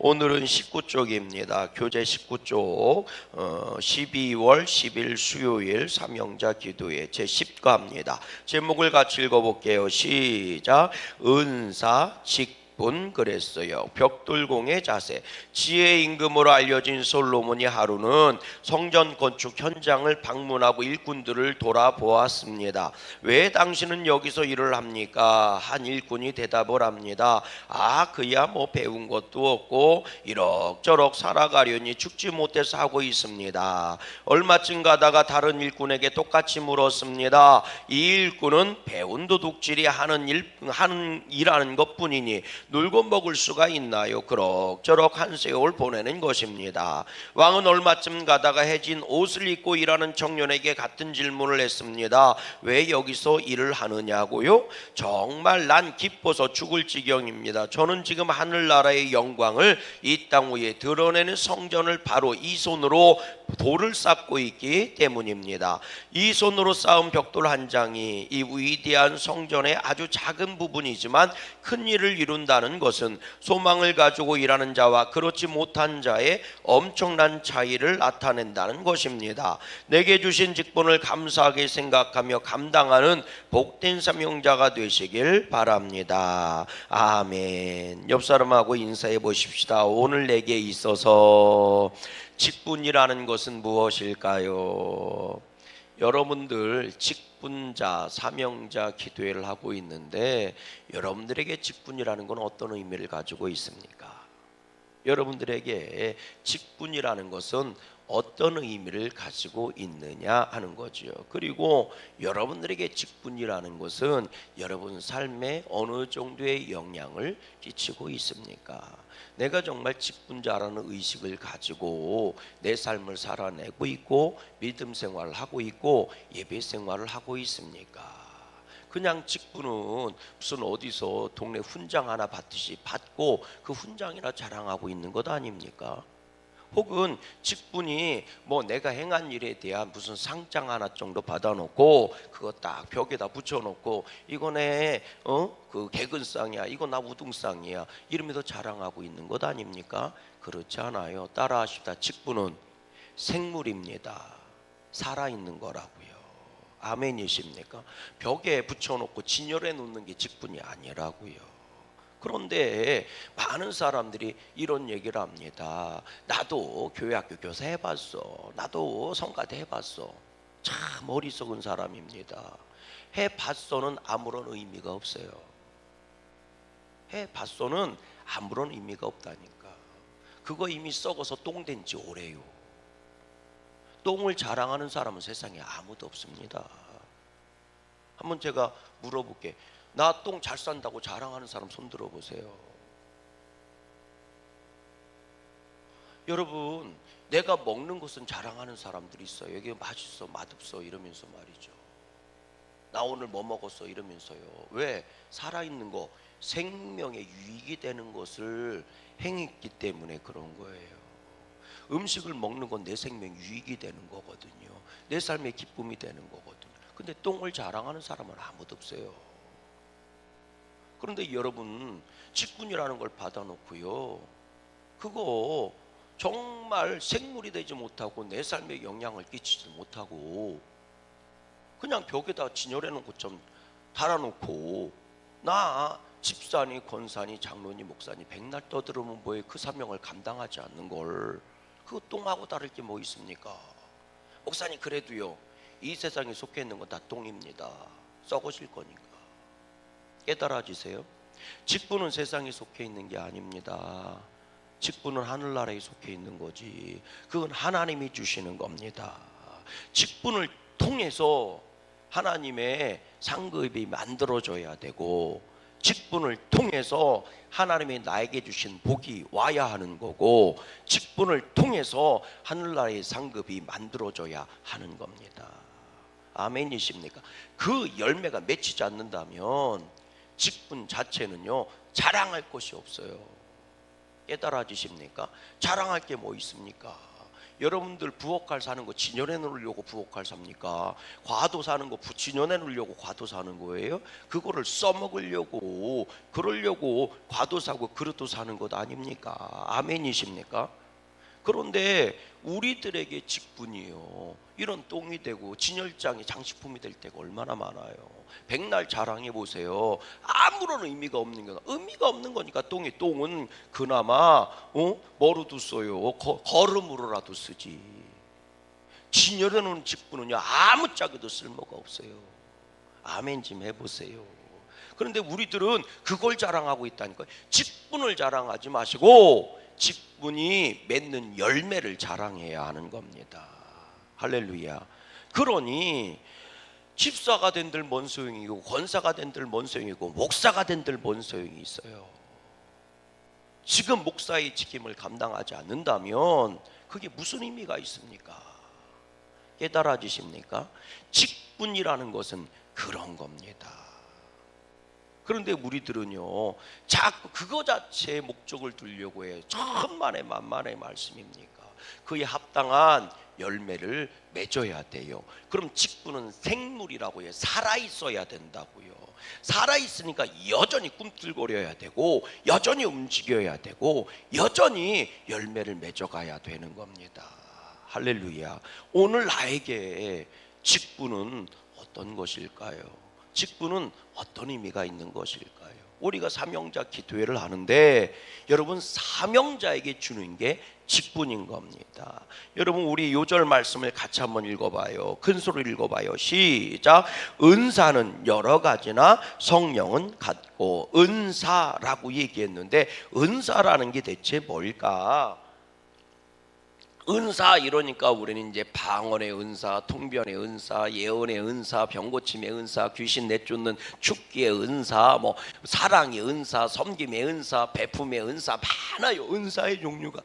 오늘은 19쪽입니다. 교재 19쪽 12월 10일 수요일 삼형자 기도회 제10과입니다. 제목을 같이 읽어볼게요. 시작. 은사 직분 그랬어요. 벽돌공의 자세. 지혜의 임금으로 알려진 솔로몬이 하루는 성전 건축 현장을 방문하고 일꾼들을 돌아보았습니다. 왜 당신은 여기서 일을 합니까? 한 일꾼이 대답을 합니다. 그야 뭐 배운 것도 없고 이럭저럭 살아가려니 죽지 못해서 하고 있습니다. 얼마쯤 가다가 다른 일꾼에게 똑같이 물었습니다. 이 일꾼은 배운 도둑질이 하는 일하는 것뿐이니 놀고 먹을 수가 있나요? 그럭저럭 한 세월 보내는 것입니다. 왕은 얼마쯤 가다가 해진 옷을 입고 일하는 청년에게 같은 질문을 했습니다. 왜 여기서 일을 하느냐고요? 정말 난 기뻐서 죽을 지경입니다. 저는 지금 하늘나라의 영광을 이 땅 위에 드러내는 성전을 바로 이 손으로 돌을 쌓고 있기 때문입니다. 이 손으로 쌓은 벽돌 한 장이 이 위대한 성전의 아주 작은 부분이지만 큰 일을 이룬다는 것은 소망을 가지고 일하는 자와 그렇지 못한 자의 엄청난 차이를 나타낸다는 것입니다. 내게 주신 직분을 감사하게 생각하며 감당하는 복된 사명자가 되시길 바랍니다. 아멘. 옆 사람하고 인사해 보십시다. 오늘 내게 있어서 직분이라는 것은 무엇일까요? 여러분들 직분자, 사명자 기도회를 하고 있는데 여러분들에게 직분이라는 건 어떤 의미를 가지고 있습니까? 여러분들에게 직분이라는 것은 어떤 의미를 가지고 있느냐 하는 거죠. 그리고 여러분들에게 직분이라는 것은 여러분 삶에 어느 정도의 영향을 끼치고 있습니까? 내가 정말 직분자라는 의식을 가지고 내 삶을 살아내고 있고 믿음 생활을 하고 있고 예배 생활을 하고 있습니까? 그냥 직분은 무슨 어디서 동네 훈장 하나 받듯이 받고 그 훈장이나 자랑하고 있는 것 아닙니까? 혹은 직분이 뭐 내가 행한 일에 대한 무슨 상장 하나 정도 받아놓고 그거 딱 벽에다 붙여놓고 이거네 그 개근상이야, 이거 나 우등상이야 이러면서 자랑하고 있는 것 아닙니까? 그렇지 않아요. 따라하십시다. 직분은 생물입니다. 살아있는 거라고요. 아멘이십니까? 벽에 붙여놓고 진열해 놓는 게 직분이 아니라고요. 그런데 많은 사람들이 이런 얘기를 합니다. 나도 교회학교 교사 해봤어. 나도 성가대 해봤어. 참 어리석은 사람입니다. 해봤어는 아무런 의미가 없어요. 해봤어는 아무런 의미가 없다니까. 그거 이미 썩어서 똥된 지 오래요. 똥을 자랑하는 사람은 세상에 아무도 없습니다. 한번 제가 물어볼게. 나 똥 잘 싼다고 자랑하는 사람 손 들어보세요. 여러분, 내가 먹는 것은 자랑하는 사람들이 있어요. 여기 맛있어, 맛없어 이러면서 말이죠. 나 오늘 뭐 먹었어 이러면서요. 왜? 살아있는 거, 생명에 유익이 되는 것을 행했기 때문에 그런 거예요. 음식을 먹는 건 내 생명 유익이 되는 거거든요. 내 삶의 기쁨이 되는 거거든요. 근데 똥을 자랑하는 사람은 아무도 없어요. 그런데 여러분, 직분이라는 걸 받아놓고요, 그거 정말 생물이 되지 못하고 내 삶에 영향을 끼치지 못하고 그냥 벽에다 진열해 놓은 것처럼 달아놓고 나 집사니 권사니 장로니 목사니 백날 떠들으면 뭐해 그 사명을 감당하지 않는 걸 그거 똥하고 다를 게 뭐 있습니까? 목사님 그래도요 이 세상에 속해 있는 건 다 똥입니다. 썩어질 거니까. 깨달아지세요? 직분은 세상에 속해 있는 게 아닙니다. 직분은 하늘나라에 속해 있는 거지. 그건 하나님이 주시는 겁니다. 직분을 통해서 하나님의 상급이 만들어져야 되고 직분을 통해서 하나님이 나에게 주신 복이 와야 하는 거고 직분을 통해서 하늘나라의 상급이 만들어져야 하는 겁니다. 아멘이십니까? 그 열매가 맺히지 않는다면 직분 자체는요 자랑할 것이 없어요. 깨달아지십니까? 자랑할 게 뭐 있습니까? 여러분들 부엌칼 사는 거 진열해 놓으려고 부엌칼 삽니까? 과도 사는 거 진열해 놓으려고 과도 사는 거예요? 그거를 써먹으려고 그러려고 과도 사고 그릇도 사는 것 아닙니까? 아멘이십니까? 그런데 우리들에게 직분이요, 이런 똥이 되고 진열장이 장식품이 될 때가 얼마나 많아요. 백날 자랑해 보세요. 아무런 의미가 없는 거다. 의미가 없는 거니까 똥은 그나마 뭐로 뒀어요? 거름으로라도 쓰지. 진열해 놓은 직분은요 아무짝에도 쓸모가 없어요. 아멘 좀 해보세요. 그런데 우리들은 그걸 자랑하고 있다니까요. 직분을 자랑하지 마시고 직분이 맺는 열매를 자랑해야 하는 겁니다. 할렐루야. 그러니 집사가 된들 뭔 소용이고, 권사가 된들 뭔 소용이고, 목사가 된들 뭔 소용이 있어요. 지금 목사의 직임을 감당하지 않는다면 그게 무슨 의미가 있습니까? 깨달아지십니까? 직분이라는 것은 그런 겁니다. 그런데 우리들은요 자꾸 그거 자체의 목적을 두려고 해요. 천만의 만만의 말씀입니까? 그에 합당한 열매를 맺어야 돼요. 그럼 직분은 생물이라고 해요. 살아있어야 된다고요. 살아있으니까 여전히 꿈틀거려야 되고, 여전히 움직여야 되고, 여전히 열매를 맺어가야 되는 겁니다. 할렐루야. 오늘 나에게 직분은 어떤 것일까요? 직분은 어떤 의미가 있는 것일까요? 우리가 사명자 기도회를 하는데 여러분, 사명자에게 주는 게 직분인 겁니다. 여러분, 우리 요절 말씀을 같이 한번 읽어봐요. 큰 소리로 읽어봐요. 시작. 은사는 여러 가지나 성령은 같고. 은사라고 얘기했는데 은사라는 게 대체 뭘까? 은사 이러니까 우리는 이제 방언의 은사, 통변의 은사, 예언의 은사, 병고침의 은사, 귀신 내쫓는 축기의 은사, 뭐 사랑의 은사, 섬김의 은사, 베품의 은사, 많아요. 은사의 종류가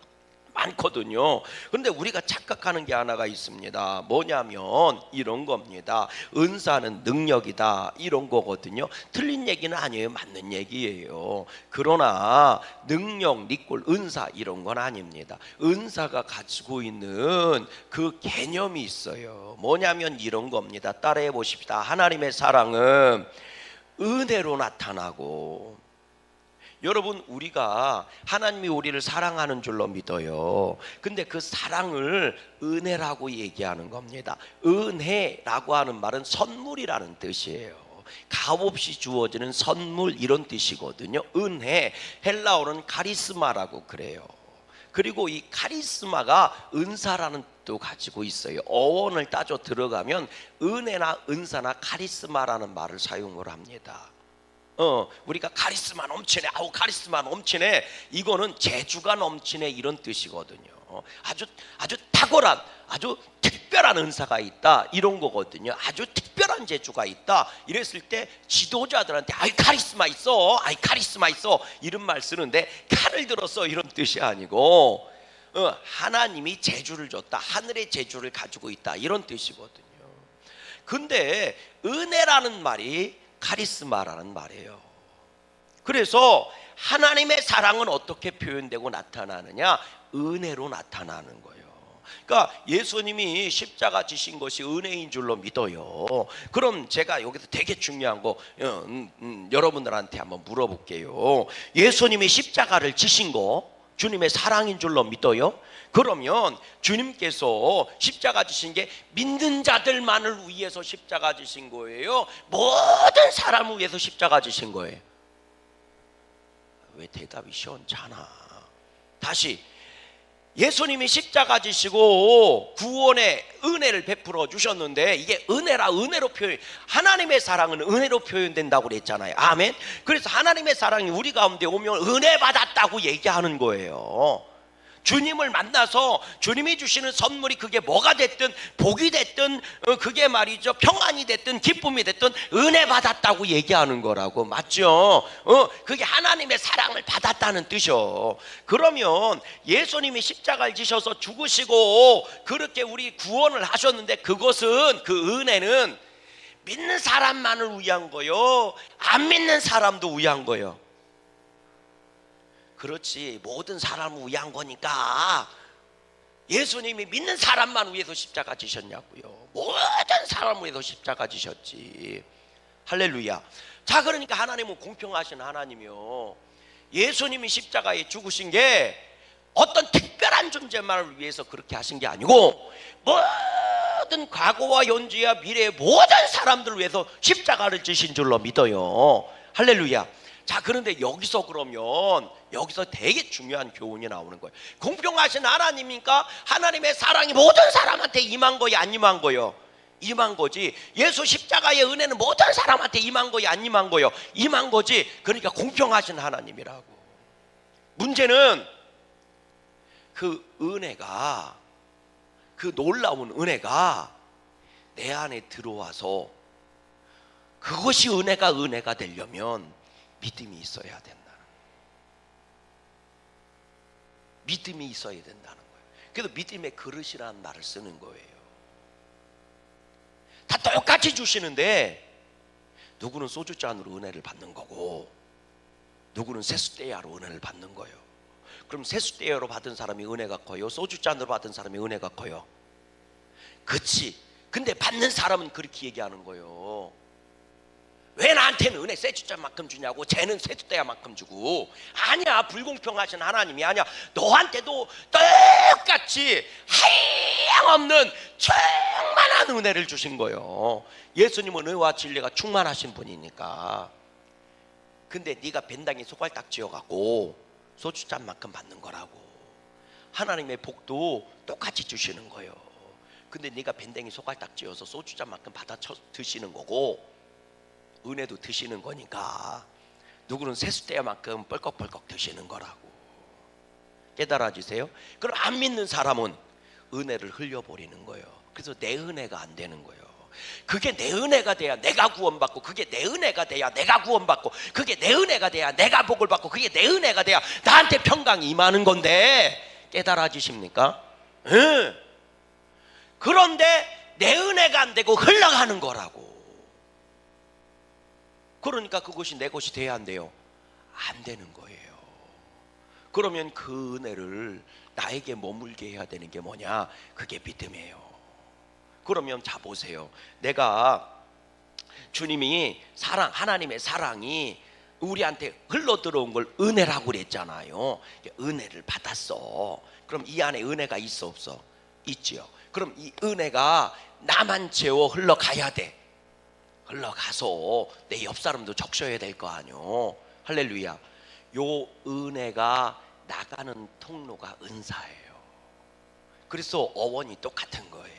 많거든요. 그런데 우리가 착각하는 게 하나가 있습니다. 뭐냐면 이런 겁니다. 은사는 능력이다, 이런 거거든요. 틀린 얘기는 아니에요. 맞는 얘기예요. 그러나 능력, 니꼴, 은사 이런 건 아닙니다. 은사가 가지고 있는 그 개념이 있어요. 뭐냐면 이런 겁니다. 따라해 보십시다. 하나님의 사랑은 은혜로 나타나고, 여러분, 우리가 하나님이 우리를 사랑하는 줄로 믿어요. 근데 그 사랑을 은혜라고 얘기하는 겁니다. 은혜라고 하는 말은 선물이라는 뜻이에요. 값없이 주어지는 선물, 이런 뜻이거든요. 은혜, 헬라어는 카리스마라고 그래요. 그리고 이 카리스마가 은사라는 뜻도 가지고 있어요. 어원을 따져 들어가면 은혜나 은사나 카리스마라는 말을 사용을 합니다. 우리가 카리스마 넘치네, 아우 카리스마 넘치네, 이거는 재주가 넘치네, 이런 뜻이거든요. 아주 탁월한, 아주 특별한 은사가 있다, 이런 거거든요. 아주 특별한 재주가 있다, 이랬을 때 지도자들한테 아이 카리스마 있어, 아이 카리스마 있어, 이런 말 쓰는데 칼을 들었어, 이런 뜻이 아니고 하나님이 재주를 줬다, 하늘의 재주를 가지고 있다, 이런 뜻이거든요. 근데 은혜라는 말이 카리스마라는 말이에요. 그래서 하나님의 사랑은 어떻게 표현되고 나타나느냐? 은혜로 나타나는 거예요. 그러니까 예수님이 십자가 지신 것이 은혜인 줄로 믿어요. 그럼 제가 여기서 되게 중요한 거 여러분들한테 한번 물어볼게요. 예수님이 십자가를 지신 거 주님의 사랑인 줄로 믿어요? 그러면 주님께서 십자가 지신 게 믿는 자들만을 위해서 십자가 지신 거예요? 모든 사람을 위해서 십자가 지신 거예요? 왜 대답이 시원찮아? 다시, 예수님이 십자가 지시고 구원의 은혜를 베풀어 주셨는데, 이게 은혜로 표현, 하나님의 사랑은 은혜로 표현된다고 그랬잖아요. 아멘. 그래서 하나님의 사랑이 우리 가운데 오면 은혜 받았다고 얘기하는 거예요. 주님을 만나서 주님이 주시는 선물이 그게 뭐가 됐든, 복이 됐든, 그게 말이죠, 평안이 됐든 기쁨이 됐든 은혜 받았다고 얘기하는 거라고. 맞죠? 그게 하나님의 사랑을 받았다는 뜻이요. 그러면 예수님이 십자가를 지셔서 죽으시고 그렇게 우리 구원을 하셨는데, 그것은, 그 은혜는 믿는 사람만을 위한 거요, 안 믿는 사람도 위한 거요. 그렇지, 모든 사람을 위한 거니까 예수님이 믿는 사람만 위해서 십자가 지셨냐고요. 모든 사람을 위해서 십자가 지셨지. 할렐루야. 자, 그러니까 하나님은 공평하신 하나님이요, 예수님이 십자가에 죽으신 게 어떤 특별한 존재만을 위해서 그렇게 하신 게 아니고 모든 과거와 현재와 미래의 모든 사람들을 위해서 십자가를 지신 줄로 믿어요. 할렐루야. 자, 그런데 여기서 그러면 여기서 되게 중요한 교훈이 나오는 거예요. 공평하신 하나님이니까 하나님의 사랑이 모든 사람한테 임한 거야, 안 임한 거요? 임한 거지. 예수 십자가의 은혜는 모든 사람한테 임한 거야, 안 임한 거요? 임한 거지. 그러니까 공평하신 하나님이라고. 문제는 그 은혜가, 그 놀라운 은혜가 내 안에 들어와서 그것이 은혜가 되려면 믿음이 있어야 된다는 거예요. 믿음이 있어야 된다는 거예요. 그래서 믿음의 그릇이라는 말을 쓰는 거예요. 다 똑같이 주시는데 누구는 소주잔으로 은혜를 받는 거고 누구는 세숫대야로 은혜를 받는 거예요. 그럼 세숫대야로 받은 사람이 은혜가 커요? 소주잔으로 받은 사람이 은혜가 커요? 그치. 근데 받는 사람은 그렇게 얘기하는 거예요. 왜 나한테는 은혜 세숫잔만큼 주냐고, 쟤는 세숫대야만큼 주고. 아니야, 불공평하신 하나님이 아니야. 너한테도 똑같이 하염없는 충만한 은혜를 주신 거예요. 예수님은 은혜와 진리가 충만하신 분이니까. 근데 네가 벤당에 소갈딱 쥐어갖고 소주잔만큼 받는 거라고. 하나님의 복도 똑같이 주시는 거예요. 근데 네가 밴댕이 소갈딱 쥐어서 소주잔만큼 받아 드시는 거고, 은혜도 드시는 거니까 누구는 세숫대야만큼 뻘꺽뻘꺽 드시는 거라고. 깨달아지세요? 그럼 안 믿는 사람은 은혜를 흘려버리는 거예요. 그래서 내 은혜가 안 되는 거예요. 그게 내 은혜가 돼야 내가 구원받고, 그게 내 은혜가 돼야 내가 구원받고, 그게 내 은혜가 돼야 내가 복을 받고, 그게 내 은혜가 돼야 나한테 평강이 임하는 건데, 깨달아지십니까? 응. 그런데 내 은혜가 안 되고 흘러가는 거라고. 그러니까 그것이 내 것이 돼야 안 돼요? 안 되는 거예요. 그러면 그 은혜를 나에게 머물게 해야 되는 게 뭐냐? 그게 믿음이에요. 그러면 자 보세요. 내가 주님이 하나님의 사랑이 우리한테 흘러 들어온 걸 은혜라고 그랬잖아요. 은혜를 받았어. 그럼 이 안에 은혜가 있어 없어? 있지요. 그럼 이 은혜가 나만 채워 흘러가야 돼. 흘러가서 내 옆 사람도 적셔야 될 거 아니요. 할렐루야. 요 은혜가 나가는 통로가 은사예요. 그래서 어원이 똑같은 거예요.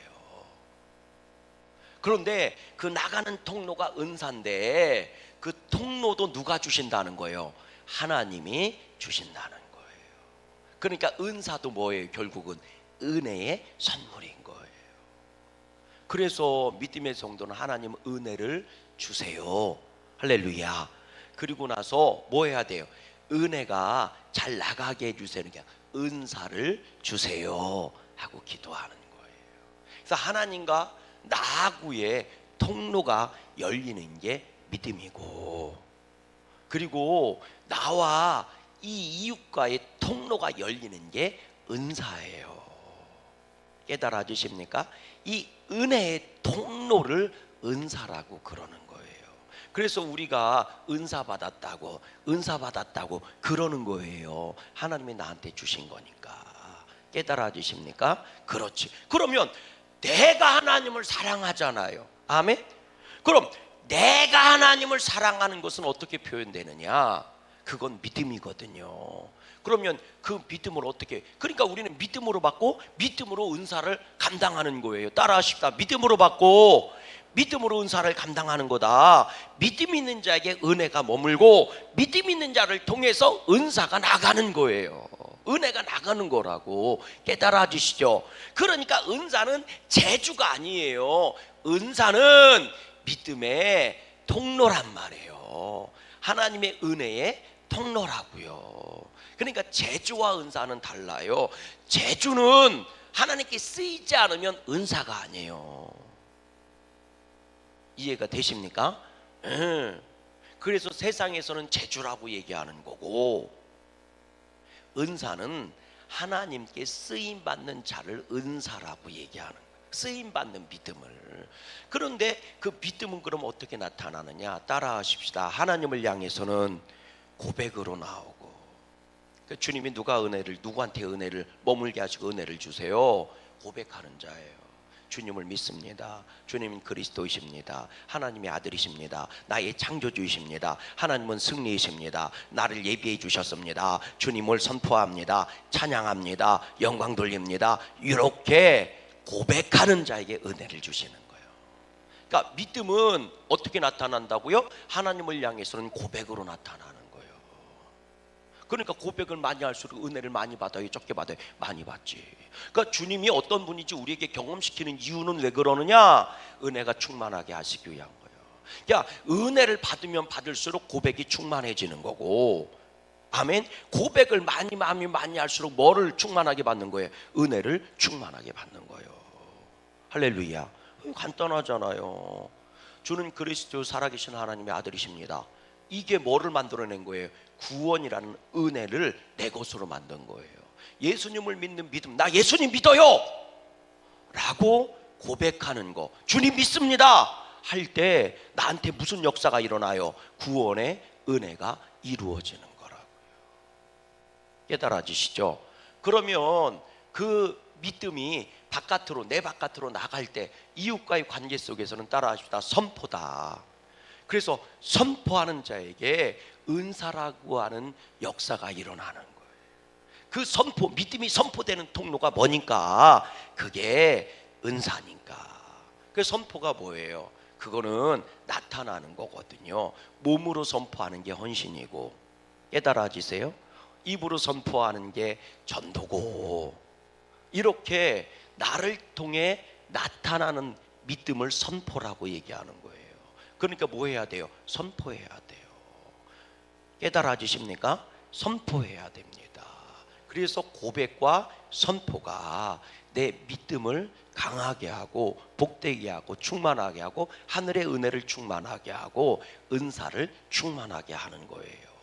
그런데 그 나가는 통로가 은사인데 그 통로도 누가 주신다는 거예요? 하나님이 주신다는 거예요. 그러니까 은사도 뭐예요? 결국은 은혜의 선물인 거예요. 그래서 믿음의 성도는 하나님 은혜를 주세요. 할렐루야. 그리고 나서 뭐 해야 돼요? 은혜가 잘 나가게 해주세요. 그러니까 은사를 주세요 하고 기도하는 거예요. 그래서 하나님과 나하고의 통로가 열리는 게 믿음이고, 그리고 나와 이 이웃과의 통로가 열리는 게 은사예요. 깨달아지십니까? 이 은혜의 통로를 은사라고 그러는 거예요. 그래서 우리가 은사 받았다고 그러는 거예요. 하나님이 나한테 주신 거니까. 깨달아지십니까? 그렇지. 그러면 내가 하나님을 사랑하잖아요. 아멘? 그럼 내가 하나님을 사랑하는 것은 어떻게 표현되느냐? 그건 믿음이거든요. 그러면 그 믿음을 어떻게, 그러니까 우리는 믿음으로 받고 믿음으로 은사를 감당하는 거예요. 따라하십시다. 믿음으로 받고 믿음으로 은사를 감당하는 거다. 믿음 있는 자에게 은혜가 머물고 믿음 있는 자를 통해서 은사가 나가는 거예요. 은혜가 나가는 거라고. 깨달아지시죠? 그러니까 은사는 재주가 아니에요. 은사는 믿음의 통로란 말이에요. 하나님의 은혜의 통로라고요. 그러니까 재주와 은사는 달라요. 재주는 하나님께 쓰이지 않으면 은사가 아니에요. 이해가 되십니까? 그래서 세상에서는 재주라고 얘기하는 거고, 은사는 하나님께 쓰임받는 자를 은사라고 얘기하는 거예요. 쓰임받는 믿음을. 그런데 그 믿음은 그럼 어떻게 나타나느냐? 따라하십시다. 하나님을 향해서는 고백으로 나오고, 주님이 누구한테 은혜를 머물게 하시고 은혜를 주세요? 고백하는 자예요. 주님을 믿습니다. 주님은 그리스도이십니다. 하나님의 아들이십니다. 나의 창조주이십니다. 하나님은 승리이십니다. 나를 예비해 주셨습니다. 주님을 선포합니다. 찬양합니다. 영광 돌립니다. 이렇게 고백하는 자에게 은혜를 주시는 거예요. 그러니까 믿음은 어떻게 나타난다고요? 하나님을 향해서는 고백으로 나타나는 거예요. 그러니까 고백을 많이 할수록 은혜를 많이 받아요? 적게 받아요? 많이 받지. 그러니까 주님이 어떤 분인지 우리에게 경험시키는 이유는 왜 그러느냐? 은혜가 충만하게 하시기 위한 거예요. 그러니까 은혜를 받으면 받을수록 고백이 충만해지는 거고, 아멘. 고백을 많이 할수록 뭐를 충만하게 받는 거예요? 은혜를 충만하게 받는 거예요. 할렐루야. 간단하잖아요. 주는 그리스도 살아계신 하나님의 아들이십니다. 이게 뭐를 만들어낸 거예요? 구원이라는 은혜를 내 것으로 만든 거예요. 예수님을 믿는 믿음, 나 예수님 믿어요 라고 고백하는 거, 주님 믿습니다 할 때 나한테 무슨 역사가 일어나요? 구원의 은혜가 이루어지는 거라고요. 깨달아지시죠? 그러면 그 믿음이 내 바깥으로 나갈 때 이웃과의 관계 속에서는 따라하십시다. 선포다. 그래서 선포하는 자에게 은사라고 하는 역사가 일어나는 거예요. 그 선포, 믿음이 선포되는 통로가 뭐니까? 그게 은사니까. 그 선포가 뭐예요? 그거는 나타나는 거거든요. 몸으로 선포하는 게 헌신이고, 깨달아지세요? 입으로 선포하는 게 전도고, 이렇게 나를 통해 나타나는 믿음을 선포라고 얘기하는 거예요. 그러니까 뭐 해야 돼요? 선포해야 돼요. 깨달아지십니까? 선포해야 됩니다. 그래서 고백과 선포가 내 믿음을 강하게 하고 복되게 하고 충만하게 하고 하늘의 은혜를 충만하게 하고 은사를 충만하게 하는 거예요.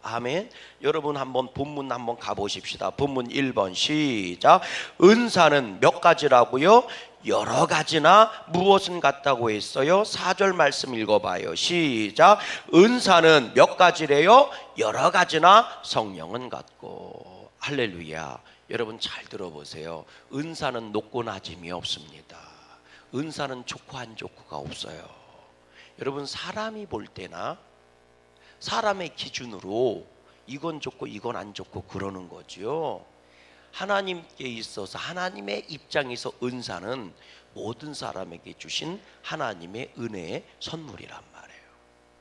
아멘. 여러분 한번 본문 한번 가보십시다. 본문 1번 시작. 은사는 몇 가지라고요? 여러 가지나 무엇은 같다고 했어요? 4절 말씀 읽어봐요. 시작. 은사는 몇 가지래요? 여러 가지나 성령은 같고. 할렐루야. 여러분 잘 들어보세요. 은사는 높고 낮음이 없습니다. 은사는 좋고 안 좋고가 없어요. 여러분 사람이 볼 때나 사람의 기준으로 이건 좋고 이건 안 좋고 그러는 거죠. 하나님께 있어서 하나님의 입장에서 은사는 모든 사람에게 주신 하나님의 은혜의 선물이란 말이에요.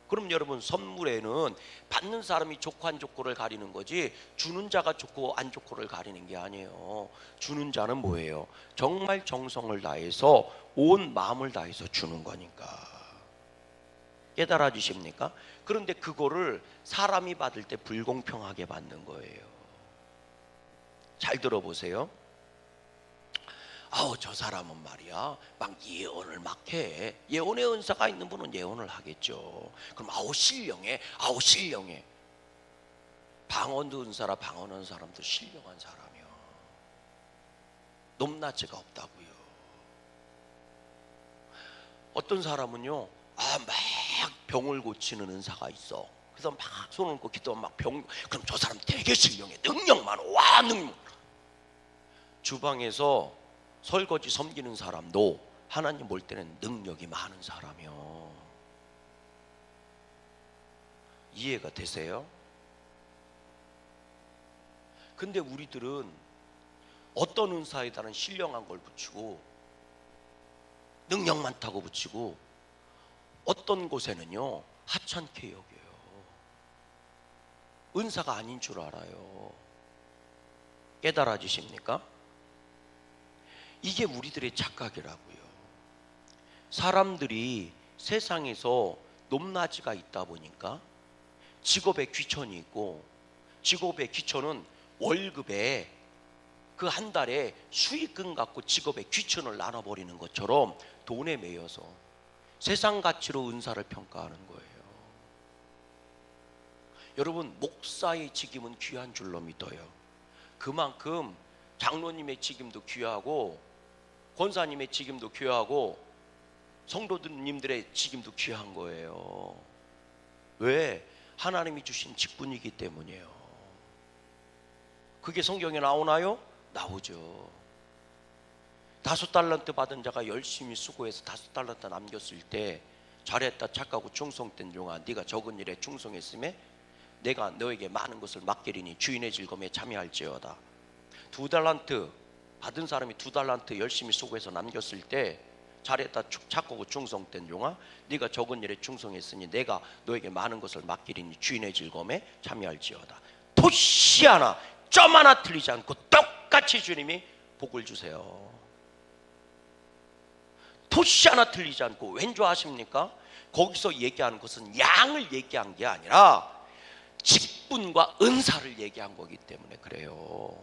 그럼 여러분 선물에는 받는 사람이 좋고 안 좋고를 가리는 거지 주는 자가 좋고 안 좋고를 가리는 게 아니에요. 주는 자는 뭐예요? 정말 정성을 다해서 온 마음을 다해서 주는 거니까. 깨달아지십니까? 그런데 그거를 사람이 받을 때 불공평하게 받는 거예요. 잘 들어보세요. 저 사람은 말이야 막 예언을 막 해. 예언의 은사가 있는 분은 예언을 하겠죠. 그럼 신령해. 방언도 은사라 방언하는 사람도 신령한 사람이요. 높낮이가 없다고요. 어떤 사람은요 막 병을 고치는 은사가 있어. 그래서 막 손을 얹고 기도하면 막 그럼 저 사람 되게 신령해. 능력 많아. 능력. 주방에서 설거지 섬기는 사람도 하나님 볼 때는 능력이 많은 사람이요. 이해가 되세요? 근데 우리들은 어떤 은사에다는 신령한 걸 붙이고 능력 많다고 붙이고 어떤 곳에는요 하찮게 여겨요. 은사가 아닌 줄 알아요. 깨달아지십니까? 이게 우리들의 착각이라고요. 사람들이 세상에서 높낮이가 있다 보니까 직업에 귀천이 있고, 직업의 귀천은 월급에 그 한 달에 수익금 갖고 직업의 귀천을 나눠버리는 것처럼 돈에 매여서 세상 가치로 은사를 평가하는 거예요. 여러분 목사의 직임은 귀한 줄로 믿어요. 그만큼 장로님의 직임도 귀하고 권사님의 직임도 귀하고 성도님들의 직임도 귀한 거예요. 왜? 하나님이 주신 직분이기 때문이에요. 그게 성경에 나오나요? 나오죠. 5달란트 받은 자가 열심히 수고해서 5달란트 남겼을 때, 잘했다 착하고 충성된 종아, 네가 적은 일에 충성했음에 내가 너에게 많은 것을 맡기리니 주인의 즐거움에 참여할지어다. 2달란트 받은 사람이 2달란트 열심히 수고해서 남겼을 때, 잘했다 착하고 충성된 종아, 네가 적은 일에 충성했으니 내가 너에게 많은 것을 맡기리니 주인의 즐거움에 참여할지어다. 토시 하나, 점 하나 틀리지 않고 똑같이 주님이 복을 주세요. 토시 하나 틀리지 않고. 왠 줄 아십니까? 거기서 얘기하는 것은 양을 얘기한 게 아니라 직분과 은사를 얘기한 거기 때문에 그래요.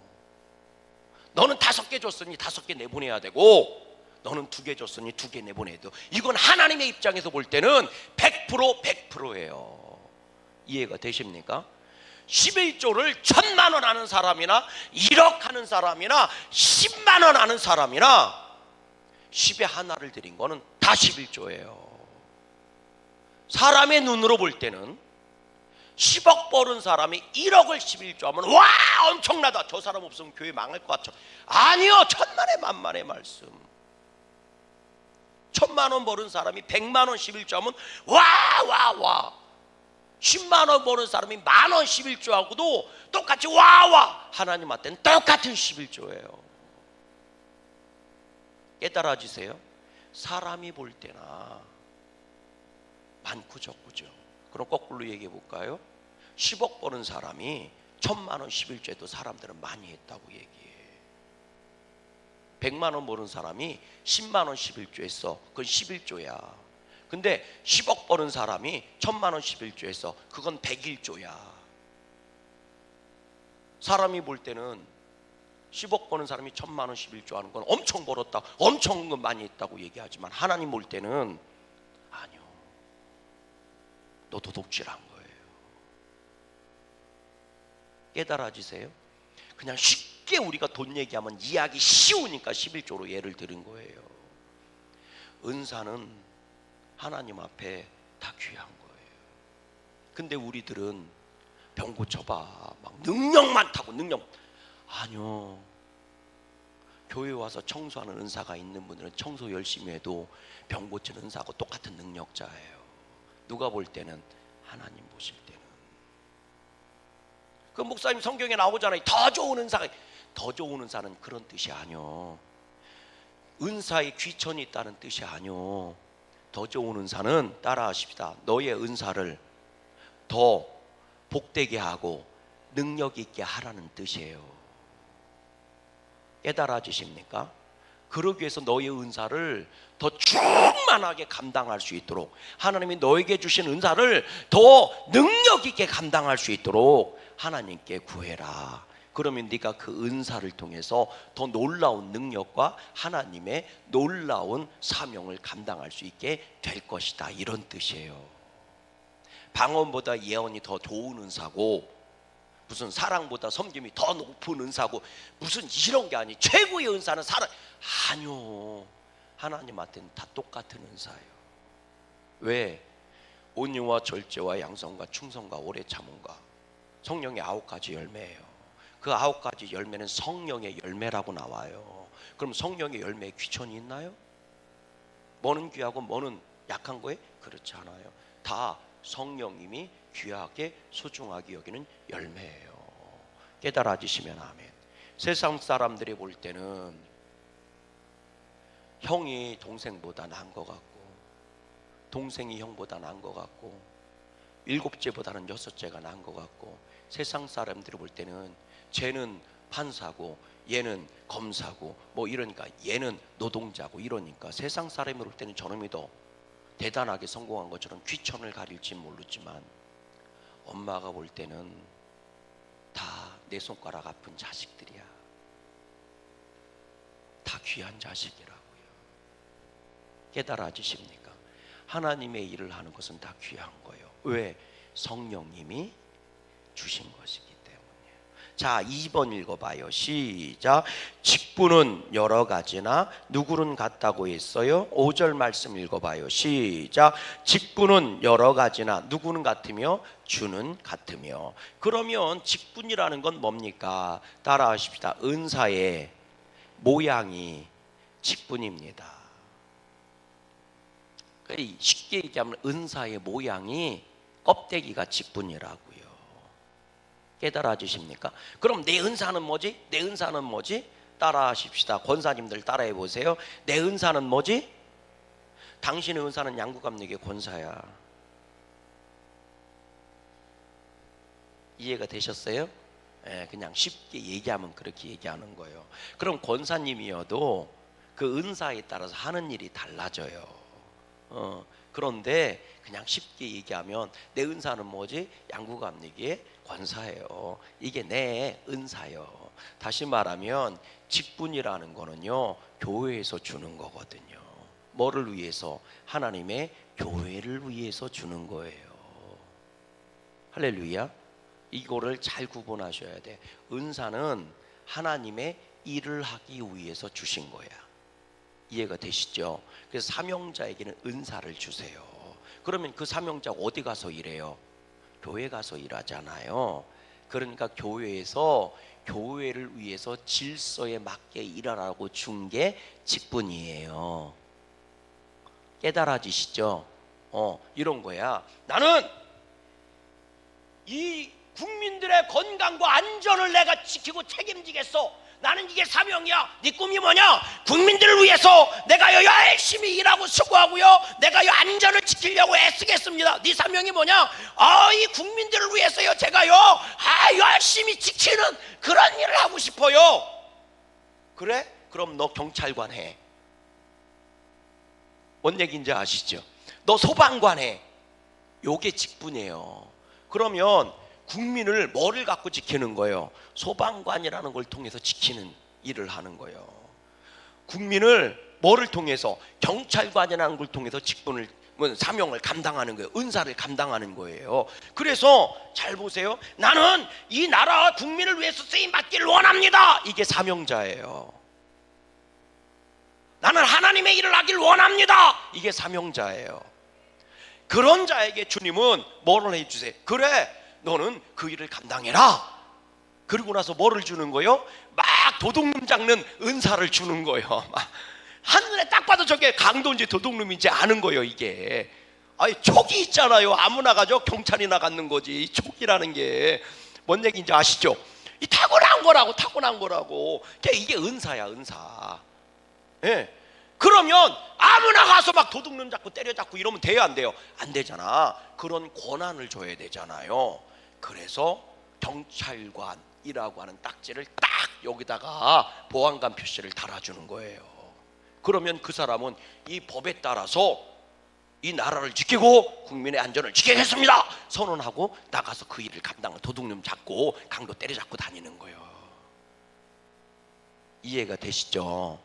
너는 5개 줬으니 5개 내보내야 되고, 너는 2개 줬으니 2개 내보내야 돼요. 이건 하나님의 입장에서 볼 때는 100%예요. 이해가 되십니까? 11조를 1,000만 원 하는 사람이나 1억 하는 사람이나 10만 원 하는 사람이나 10에 하나를 드린 거는 다 11조예요. 사람의 눈으로 볼 때는 10억 벌은 사람이 1억을 11조 하면 와 엄청나다, 저 사람 없으면 교회 망할 것 같죠. 아니요, 천만의 만만의 말씀. 1,000만 원 벌은 사람이 100만 원 11조 하면 와 10만 원 버는 사람이 10,000원 11조 하고도 똑같이 와 하나님한테는 똑같은 11조예요. 깨달아지세요? 사람이 볼 때나 많고 적고죠. 그럼 거꾸로 얘기해 볼까요? 10억 버는 사람이 1,000만 원 11조에도 사람들은 많이 했다고 얘기해. 100만 원 버는 사람이 10만 원 11조 했어. 그건 11조야. 근데 10억 버는 사람이 1,000만 원 11조 했어. 그건 101조야. 사람이 볼 때는 10억 버는 사람이 1,000만 원 11조 하는 건 엄청 벌었다, 엄청 많이 했다고 얘기하지만, 하나님 볼 때는 아니요, 너 도둑질한 거예요. 깨달아지세요? 그냥 쉽게 우리가 돈 얘기하면 이해하기 쉬우니까 11조로 예를 들은 거예요. 은사는 하나님 앞에 다 귀한 거예요. 근데 우리들은 병 고쳐봐, 막 능력 많다고. 능력 아니요. 교회 와서 청소하는 은사가 있는 분들은 청소 열심히 해도 병 고치는 은사하고 똑같은 능력자예요. 누가 볼 때는? 하나님 보실 때는. 그 목사님 성경에 나오잖아요. 더 좋은 은사가. 더 좋은 은사는 그런 뜻이 아니요. 은사에 귀천이 있다는 뜻이 아니요. 더 좋은 은사는, 따라하십시다, 너의 은사를 더 복되게 하고 능력 있게 하라는 뜻이에요. 깨달아지십니까? 그러기 위해서 너의 은사를 더 충만하게 감당할 수 있도록, 하나님이 너에게 주신 은사를 더 능력 있게 감당할 수 있도록 하나님께 구해라. 그러면 네가 그 은사를 통해서 더 놀라운 능력과 하나님의 놀라운 사명을 감당할 수 있게 될 것이다, 이런 뜻이에요. 방언보다 예언이 더 좋은 은사고, 무슨 사랑보다 섬김이 더 높은 은사고, 무슨 이런 게 아니. 최고의 은사는 사랑. 아니요, 하나님한테는 다 똑같은 은사예요. 왜? 온유와 절제와 양성과 충성과 오래 참음과 성령의 9가지 열매예요. 그 9가지 열매는 성령의 열매라고 나와요. 그럼 성령의 열매에 귀천이 있나요? 뭐는 귀하고 뭐는 약한 거예요? 그렇지 않아요. 다 성령님이 귀하게 소중하게 여기는 열매예요. 깨달아지시면 아멘. 세상 사람들이 볼 때는 형이 동생보다 나은 것 같고, 동생이 형보다 나은 것 같고, 7째보다는 6째가 나은 것 같고, 세상 사람들이 볼 때는 쟤는 판사고 얘는 검사고 뭐 이러니까, 얘는 노동자고 이러니까, 세상 사람이 볼 때는 저놈이 더 대단하게 성공한 것처럼 귀천을 가릴지 모르지만, 엄마가 볼 때는 다 내 손가락 아픈 자식들이야. 다 귀한 자식이라고요. 깨달아지십니까? 하나님의 일을 하는 것은 다 귀한 거예요. 왜? 성령님이 주신 것이기 때문이에요. 자, 2번 읽어봐요. 시작. 직분은 여러 가지나 누구는 같다고 했어요? 5절 말씀 읽어봐요. 시작. 직분은 여러 가지나 누구는 같으며 주는 같으며. 그러면 직분이라는 건 뭡니까? 따라하십시다. 은사의 모양이 직분입니다. 쉽게 얘기하면 은사의 모양이 껍데기가 직분이라고요. 깨달아 주십니까? 그럼 내 은사는 뭐지? 내 은사는 뭐지? 따라 하십시다. 권사님들 따라해 보세요. 내 은사는 뭐지? 당신의 은사는 양구감리교의 권사야. 이해가 되셨어요? 그냥 쉽게 얘기하면 그렇게 얘기하는 거예요. 그럼 권사님이어도 그 은사에 따라서 하는 일이 달라져요. 그런데 그냥 쉽게 얘기하면 내 은사는 뭐지? 양구감리교의 권사예요. 이게 내 은사요. 다시 말하면 직분이라는 거는요, 교회에서 주는 거거든요. 뭐를 위해서? 하나님의 교회를 위해서 주는 거예요. 할렐루야. 이거를 잘 구분하셔야 돼. 은사는 하나님의 일을 하기 위해서 주신 거야. 이해가 되시죠? 그래서 사명자에게는 은사를 주세요. 그러면 그 사명자가 어디 가서 일해요? 교회 가서 일하잖아요. 그러니까 교회에서 교회를 위해서 질서에 맞게 일하라고 준 게 직분이에요. 깨달아지시죠? 이런 거야. 나는 이 국민들의 건강과 안전을 내가 지키고 책임지겠어. 나는 이게 사명이야. 네 꿈이 뭐냐? 국민들을 위해서 내가 열심히 일하고 수고하고요, 내가 안전을 지키려고 애쓰겠습니다. 네 사명이 뭐냐? 이 국민들을 위해서요, 제가요 열심히 지키는 그런 일을 하고 싶어요. 그래? 그럼 너 경찰관 해. 뭔 얘기인지 아시죠? 너 소방관 해. 요게 직분이에요. 그러면 국민을 뭐를 갖고 지키는 거예요? 소방관이라는 걸 통해서 지키는 일을 하는 거예요. 국민을 뭐를 통해서? 경찰관이라는 걸 통해서 직분을, 사명을 감당하는 거예요. 은사를 감당하는 거예요. 그래서 잘 보세요. 나는 이 나라 국민을 위해서 쓰임 받기를 원합니다. 이게 사명자예요. 나는 하나님의 일을 하기를 원합니다. 이게 사명자예요. 그런 자에게 주님은 뭐를 해주세요? 그래, 너는 그 일을 감당해라. 그리고 나서 뭐를 주는 거예요? 막 도둑놈 잡는 은사를 주는 거예요. 막 한눈에 딱 봐도 저게 강도인지 도둑놈인지 아는 거예요. 이게 촉이 있잖아요. 아무나 가죠. 경찰이나 갖는 거지. 촉이라는 게 뭔 얘기인지 아시죠? 이 타고난 거라고. 이게 은사야, 은사. 예. 그러면 아무나 가서 막 도둑놈 잡고 때려잡고 이러면 돼요, 안 돼요? 안 되잖아. 그런 권한을 줘야 되잖아요. 그래서 경찰관이라고 하는 딱지를 딱 여기다가 보안관 표시를 달아주는 거예요. 그러면 그 사람은 이 법에 따라서 이 나라를 지키고 국민의 안전을 지키겠습니다 선언하고 나가서 그 일을 감당하는, 도둑놈 잡고 강도 때려잡고 다니는 거예요. 이해가 되시죠?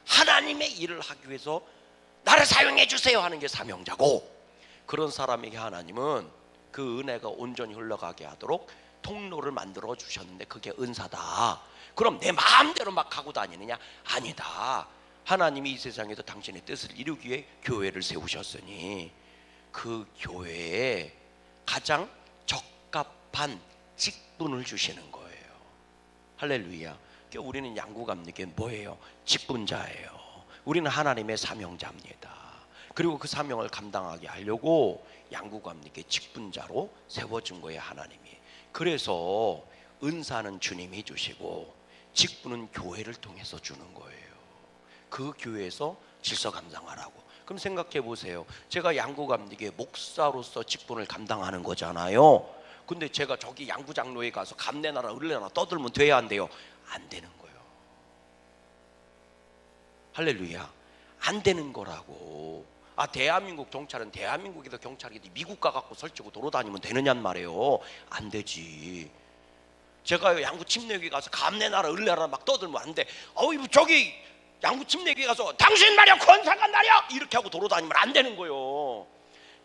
하나님의 일을 하기 위해서 나를 사용해 주세요 하는 게 사명자고, 그런 사람에게 하나님은 그 은혜가 온전히 흘러가게 하도록 통로를 만들어 주셨는데 그게 은사다. 그럼 내 마음대로 막 하고 다니느냐? 아니다. 하나님이 이 세상에서 당신의 뜻을 이루기 위해 교회를 세우셨으니 그 교회에 가장 적합한 직분을 주시는 거예요. 할렐루야. 우리는 양구감리교회 뭐예요? 직분자예요. 우리는 하나님의 사명자입니다. 그리고 그 사명을 감당하게 하려고 양구감리교회 직분자로 세워준 거예요, 하나님이. 그래서 은사는 주님이 주시고 직분은 교회를 통해서 주는 거예요. 그 교회에서 질서 감당하라고. 그럼 생각해 보세요. 제가 양구감리교회 목사로서 직분을 감당하는 거잖아요. 근데 제가 저기 양구장로에 가서 감내나라 을레나라 떠들면 돼야 안 돼요? 안 되는 거예요. 할렐루야. 안 되는 거라고. 대한민국 경찰은 대한민국에서 경찰이 미국 가갖고 설치고 돌아다니면 되느냐는 말이에요. 안 되지. 제가 양구 침례교회 가서 감내나라 을레나라 막 떠들면 안 돼. 저기 양구 침례교회 가서 당신 말이야 권사관 말이야 이렇게 하고 돌아다니면 안 되는 거예요.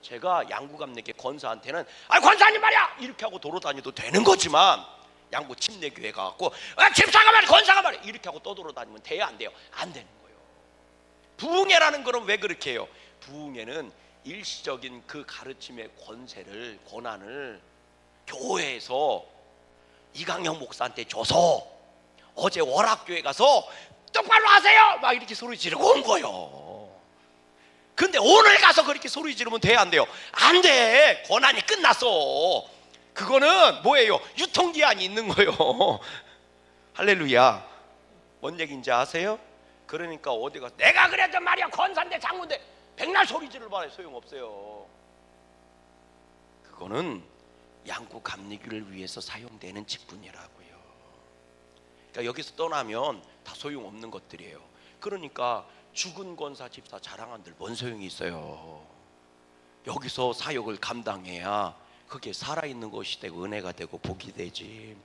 제가 양구감리교 권사한테는 권사님 말이야 이렇게 하고 돌아다녀도 되는 거지만, 양구 침례교회 가갖고 집사가 말이야 권사가 말이야 이렇게 하고 떠돌아다니면 돼요 안 돼요? 안 되는 거예요. 부흥회라는 거는 왜 그렇게 해요? 부흥회는 일시적인 그 가르침의 권한을 교회에서 이강영 목사한테 줘서 어제 월합교회 가서 똑바로 하세요 막 이렇게 소리 지르고 온 거예요. 근데 오늘 가서 그렇게 소리 지르면 돼요 안 돼요? 안 돼. 권한이 끝났어. 그거는 뭐예요? 유통기한이 있는 거예요. 할렐루야. 뭔 얘기인지 아세요? 그러니까 어디 가서 내가 그래도 말이야 권사인데 장군데 백날 소리 지르봐야 소용없어요. 그거는 양구 감리교를 위해서 사용되는 직분이라고요. 그러니까 여기서 떠나면 다 소용없는 것들이에요. 그러니까 죽은 권사 집사 자랑한들 뭔 소용이 있어요? 여기서 사역을 감당해야 그게 살아있는 것이 되고 은혜가 되고 복이 되지.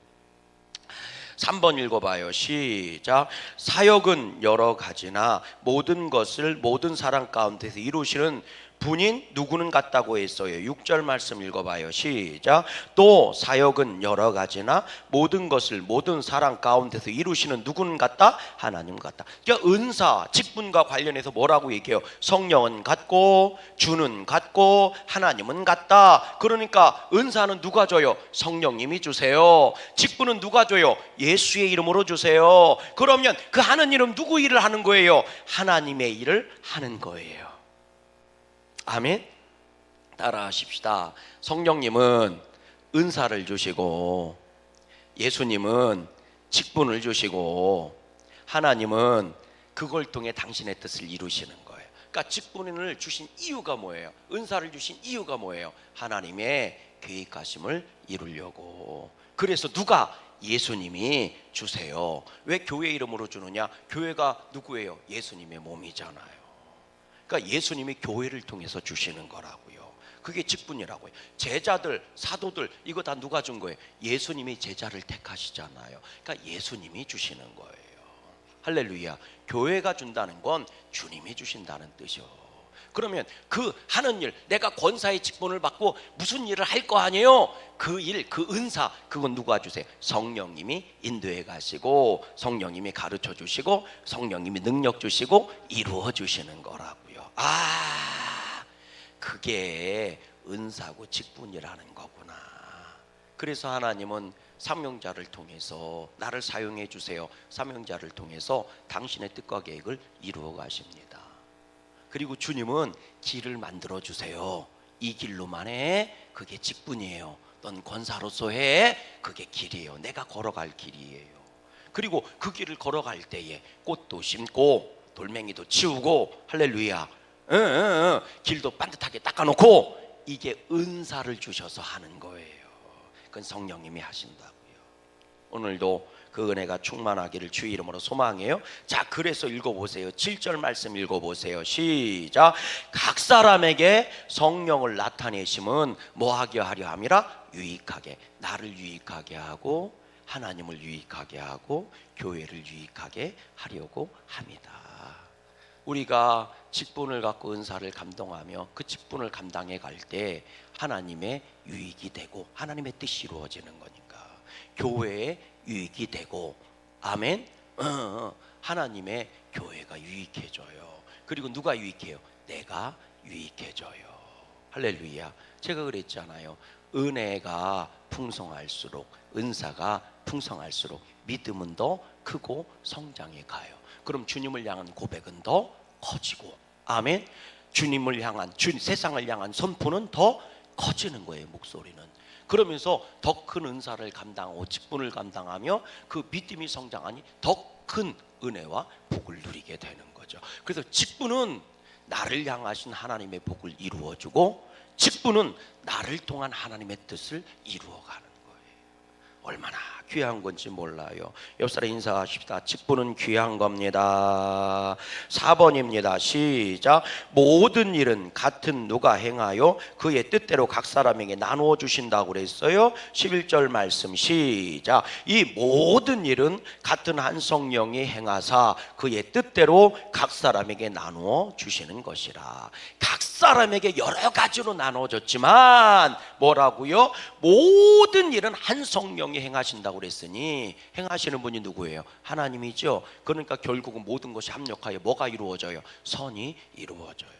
3번 읽어봐요. 시작. 사역은 여러 가지나 모든 것을 모든 사람 가운데서 이루시는 분인 누구는 같다고 했어요. 6절 말씀 읽어봐요. 시작. 또 사역은 여러 가지나 모든 것을 모든 사람 가운데서 이루시는 누구는 같다? 하나님 같다. 그러니까 은사, 직분과 관련해서 뭐라고 얘기해요? 성령은 같고 주는 같고 하나님은 같다. 그러니까 은사는 누가 줘요? 성령님이 주세요. 직분은 누가 줘요? 예수의 이름으로 주세요. 그러면 그 하는 일은 누구 일을 하는 거예요? 하나님의 일을 하는 거예요. 아멘. 따라하십시다. 성령님은 은사를 주시고 예수님은 직분을 주시고 하나님은 그걸 통해 당신의 뜻을 이루시는 거예요. 그러니까 직분을 주신 이유가 뭐예요? 은사를 주신 이유가 뭐예요? 하나님의 계획하심을 이루려고. 그래서 누가? 예수님이 주세요. 왜 교회 이름으로 주느냐? 교회가 누구예요? 예수님의 몸이잖아요. 그러니까 예수님이 교회를 통해서 주시는 거라고요. 그게 직분이라고요. 제자들, 사도들 이거 다 누가 준 거예요? 예수님이 제자를 택하시잖아요. 그러니까 예수님이 주시는 거예요. 할렐루야. 교회가 준다는 건 주님이 주신다는 뜻이요. 그러면 그 하는 일, 내가 권사의 직분을 받고 무슨 일을 할 거 아니에요? 그 일, 그 은사, 그건 누가 주세요? 성령님이 인도해 가시고 성령님이 가르쳐 주시고 성령님이 능력 주시고 이루어 주시는 거라고요. 그게 은사고 직분이라는 거구나. 그래서 하나님은 사명자를 통해서 나를 사용해 주세요. 사명자를 통해서 당신의 뜻과 계획을 이루어 가십니다. 그리고 주님은 길을 만들어 주세요. 이 길로만 해. 그게 직분이에요. 넌 권사로서 해. 그게 길이에요. 내가 걸어갈 길이에요. 그리고 그 길을 걸어갈 때에 꽃도 심고 돌멩이도 치우고 할렐루야. 길도 반듯하게 닦아놓고 이게 은사를 주셔서 하는 거예요. 그건 성령님이 하신다고요. 오늘도 그 은혜가 충만하기를 주의 이름으로 소망해요. 자, 그래서 읽어보세요. 7절 말씀 읽어보세요. 시작. 각 사람에게 성령을 나타내심은 뭐하게 하려 함이라? 유익하게. 나를 유익하게 하고 하나님을 유익하게 하고 교회를 유익하게 하려고 합니다. 우리가 직분을 갖고 은사를 감동하며 그 직분을 감당해 갈 때 하나님의 유익이 되고 하나님의 뜻이 이루어지는 거니까 교회의 유익이 되고 아멘. 하나님의 교회가 유익해져요. 그리고 누가 유익해요? 내가 유익해져요. 할렐루야. 제가 그랬잖아요. 은혜가 풍성할수록 은사가 풍성할수록 믿음은 더 크고 성장해 가요. 그럼 주님을 향한 고백은 더 커지고 아멘. 주님을 향한 세상을 향한 선포는 더 커지는 거예요. 목소리는. 그러면서 더 큰 은사를 감당하고 직분을 감당하며 그 믿음이 성장하니 더 큰 은혜와 복을 누리게 되는 거죠. 그래서 직분은 나를 향하신 하나님의 복을 이루어주고 직분은 나를 통한 하나님의 뜻을 이루어가는 거예요. 얼마나 귀한 건지 몰라요. 옆 사람 인사하십시다. 직분은 귀한 겁니다. 4번입니다. 시작. 모든 일은 같은 누가 행하여 그의 뜻대로 각 사람에게 나누어 주신다고 그랬어요. 11절 말씀 시작. 이 모든 일은 같은 한 성령이 행하사 그의 뜻대로 각 사람에게 나누어 주시는 것이라. 각 사람에게 여러 가지로 나눠줬지만 뭐라고요? 모든 일은 한 성령이 행하신다고 그랬으니 행하시는 분이 누구예요? 하나님이죠. 그러니까 결국은 모든 것이 합력하여 뭐가 이루어져요? 선이 이루어져요.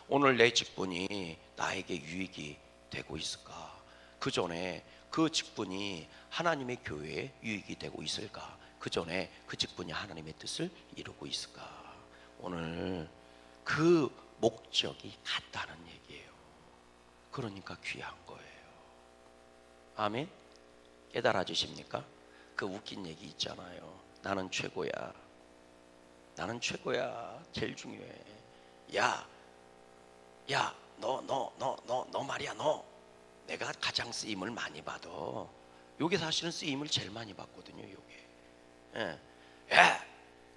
오늘 내 직분이 나에게 유익이 되고 있을까? 그 전에 그 직분이 하나님의 교회에 유익이 되고 있을까? 그 전에 그 직분이 하나님의 뜻을 이루고 있을까? 오늘 그 목적이 같다는 얘기예요. 그러니까 귀한 거예요. 아멘? 깨달아 주십니까? 그 웃긴 얘기 있잖아요. 나는 최고야. 나는 최고야. 제일 중요해. 야, 너 말이야, 너. 내가 가장 쓰임을 많이 받아. 요게 사실은 쓰임을 제일 많이 받거든요. 요게. 예.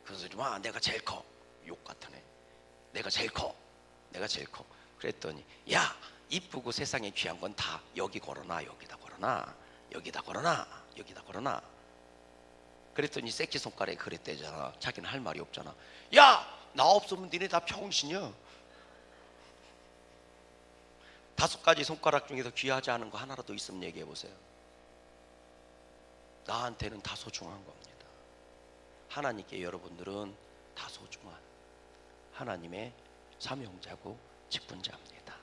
그 소리 마. 내가 제일 커. 욕 같으네. 내가 제일 커. 그랬더니 야, 이쁘고 세상에 귀한 건 다 여기 걸어놔. 여기다 걸어놔. 그랬더니 새끼손가락에 그랬대잖아. 자기는 할 말이 없잖아. 야, 나 없으면 니네 다 평신이야. 5가지 손가락 중에서 귀하지 않은 거 하나라도 있으면 얘기해 보세요. 나한테는 다 소중한 겁니다. 하나님께 여러분들은 다 소중한 하나님의 사명자고 직분자입니다.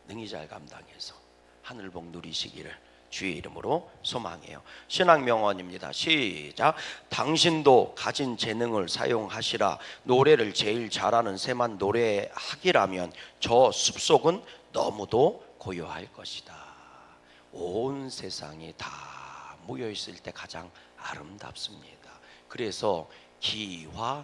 능히 잘 감당해서 하늘복 누리시기를 주의 이름으로 소망해요. 신앙명언입니다. 시작. 당신도 가진 재능을 사용하시라. 노래를 제일 잘하는 새만 노래하기라면 저 숲속은 너무도 고요할 것이다. 온 세상이 다 모여있을 때 가장 아름답습니다. 그래서 기화요초라는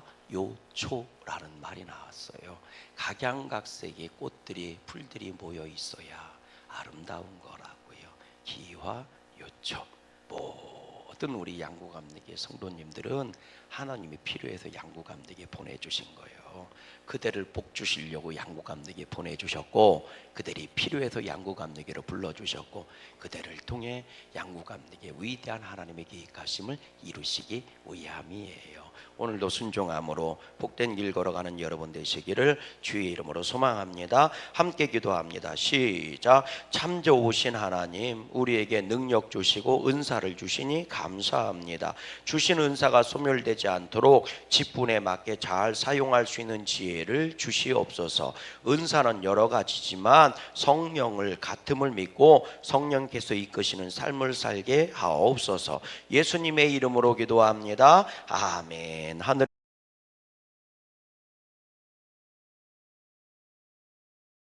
말이 나왔어요. 각양각색의 꽃들이 풀들이 모여 있어야 아름다운 거라고요. 기화요초. 모든 우리 양구감리교 성도님들은 하나님이 필요해서 양구감리교에 보내주신 거예요. 그대를 복 주시려고 양구감리교에 보내주셨고, 그들이 필요해서 양구감리교로 불러주셨고, 그대를 통해 양구감리교의 위대한 하나님의 계획하심을 이루시기 위함이에요. 오늘도 순종함으로 복된 길 걸어가는 여러분 되시기를 주의 이름으로 소망합니다. 함께 기도합니다. 시작. 참 좋으신 하나님, 우리에게 능력 주시고 은사를 주시니 감사합니다. 주신 은사가 소멸되지 않도록 직분에 맞게 잘 사용할 수 있는 지혜를 주시옵소서. 은사는 여러 가지지만 성령을 같음을 믿고 성령께서 이끄시는 삶을 살게 하옵소서. 예수님의 이름으로 기도합니다. 아멘. 하늘